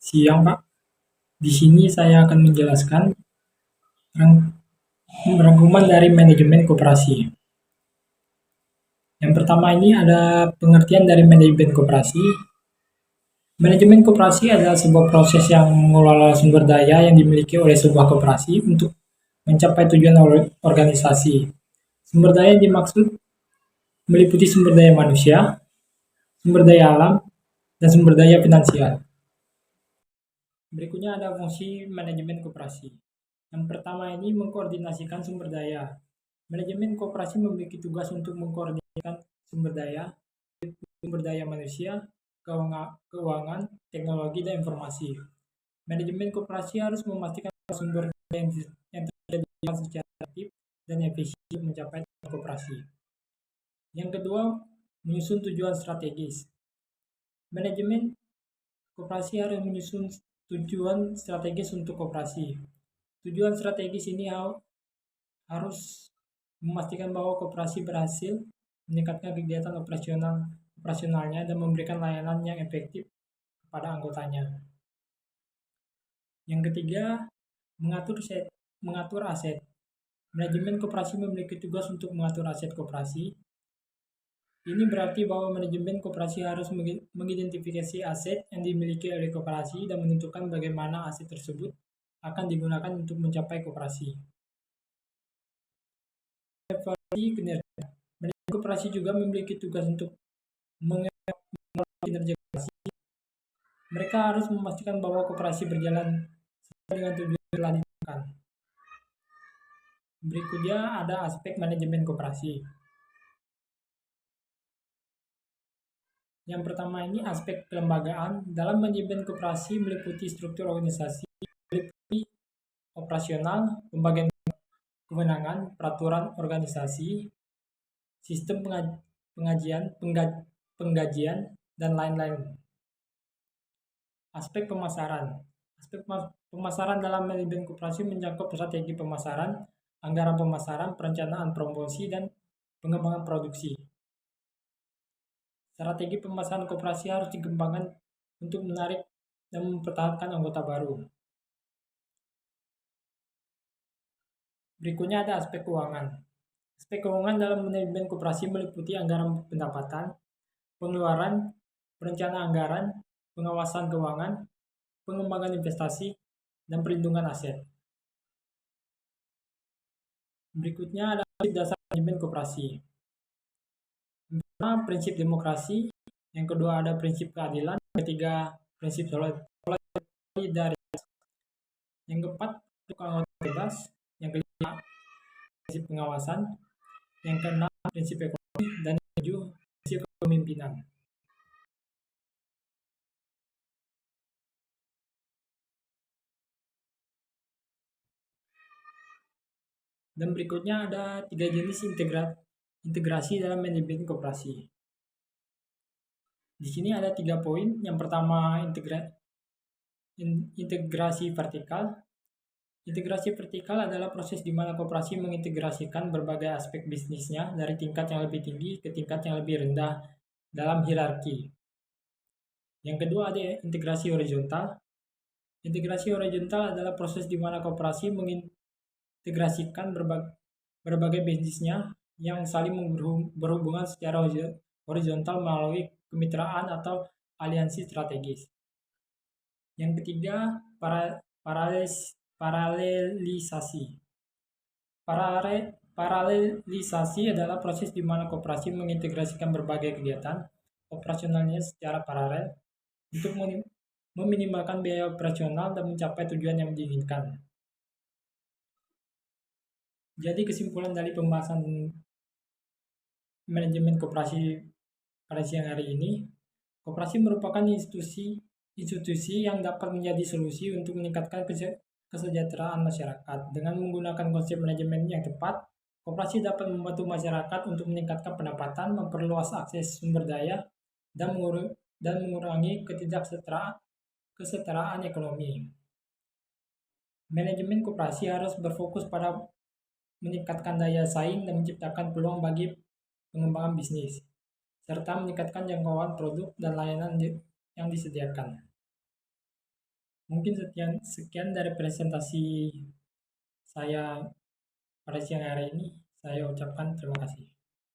Siang, Pak. Di sini saya akan menjelaskan rang- rangkuman dari manajemen koperasi. Yang pertama ini ada pengertian dari manajemen koperasi. Manajemen koperasi adalah sebuah proses yang mengelola sumber daya yang dimiliki oleh sebuah koperasi untuk mencapai tujuan organisasi. Sumber daya yang dimaksud meliputi sumber daya manusia, sumber daya alam, dan sumber daya finansial. Berikutnya ada fungsi manajemen koperasi. Yang pertama ini mengkoordinasikan sumber daya. Manajemen koperasi memiliki tugas untuk mengkoordinasikan sumber daya manusia, keuangan, teknologi, dan informasi. Manajemen koperasi harus memastikan sumber daya yang tersedia secara efektif dan efisien untuk mencapai tujuan koperasi. Yang kedua, menyusun tujuan strategis. Manajemen koperasi harus menyusun tujuan strategis untuk koperasi. Tujuan strategis ini harus memastikan bahwa koperasi berhasil meningkatkan kegiatan operasionalnya dan memberikan layanan yang efektif kepada anggotanya. Yang ketiga, mengatur aset. Manajemen koperasi memiliki tugas untuk mengatur aset koperasi. Ini berarti bahwa manajemen koperasi harus mengidentifikasi aset yang dimiliki oleh koperasi dan menentukan bagaimana aset tersebut akan digunakan untuk mencapai koperasi. Evaluasi kinerja. Manajemen koperasi juga memiliki tugas untuk mengevaluasi kinerja koperasi. Mereka harus memastikan bahwa koperasi berjalan sesuai dengan tujuan yang telah ditentukan. Berikutnya ada aspek manajemen koperasi. Yang pertama ini aspek kelembagaan. Dalam manajemen koperasi meliputi struktur organisasi, meliputi operasional, pembagian kewenangan, peraturan organisasi, sistem penggajian, dan lain-lain. Aspek pemasaran. Aspek pemasaran dalam manajemen koperasi mencakup strategi pemasaran, anggaran pemasaran, perencanaan promosi, dan pengembangan produksi. Strategi pemasaran koperasi harus dikembangkan untuk menarik dan mempertahankan anggota baru. Berikutnya ada aspek keuangan. Aspek keuangan dalam manajemen koperasi meliputi anggaran pendapatan, pengeluaran, perencanaan anggaran, pengawasan keuangan, pengembangan investasi, dan perlindungan aset. Berikutnya ada prinsip dasar manajemen koperasi. Yang pertama, prinsip demokrasi. Yang kedua ada prinsip keadilan. Yang ketiga, prinsip solidaritas. Yang keempat, prinsip anggota bebas. Yang kelima, prinsip pengawasan. Yang keenam, prinsip ekonomi. Dan yang ketujuh, prinsip kepemimpinan. Dan berikutnya ada 3 jenis integrasi dalam manajemen koperasi. Di sini ada 3 poin. Yang pertama, integrasi vertikal. Integrasi vertikal adalah proses di mana koperasi mengintegrasikan berbagai aspek bisnisnya dari tingkat yang lebih tinggi ke tingkat yang lebih rendah dalam hierarki. Yang kedua ada integrasi horizontal. Integrasi horizontal adalah proses di mana koperasi mengintegrasikan berbagai bisnisnya yang saling berhubungan secara horizontal melalui kemitraan atau aliansi strategis. Yang ketiga, paralelisasi. Paralelisasi adalah proses di mana koperasi mengintegrasikan berbagai kegiatan operasionalnya secara paralel untuk meminimalkan biaya operasional dan mencapai tujuan yang diinginkan. Jadi kesimpulan dari pembahasan manajemen koperasi pada siang hari ini, koperasi merupakan institusi yang dapat menjadi solusi untuk meningkatkan kesejahteraan masyarakat. Dengan menggunakan konsep manajemen yang tepat, koperasi dapat membantu masyarakat untuk meningkatkan pendapatan, memperluas akses sumber daya, dan mengurangi kesetaraan ekonomi. Manajemen koperasi harus berfokus pada meningkatkan daya saing dan menciptakan peluang bagi pengembangan bisnis, serta meningkatkan jangkauan produk dan layanan yang disediakan. Mungkin sekian dari presentasi saya pada siang hari ini. Saya ucapkan terima kasih.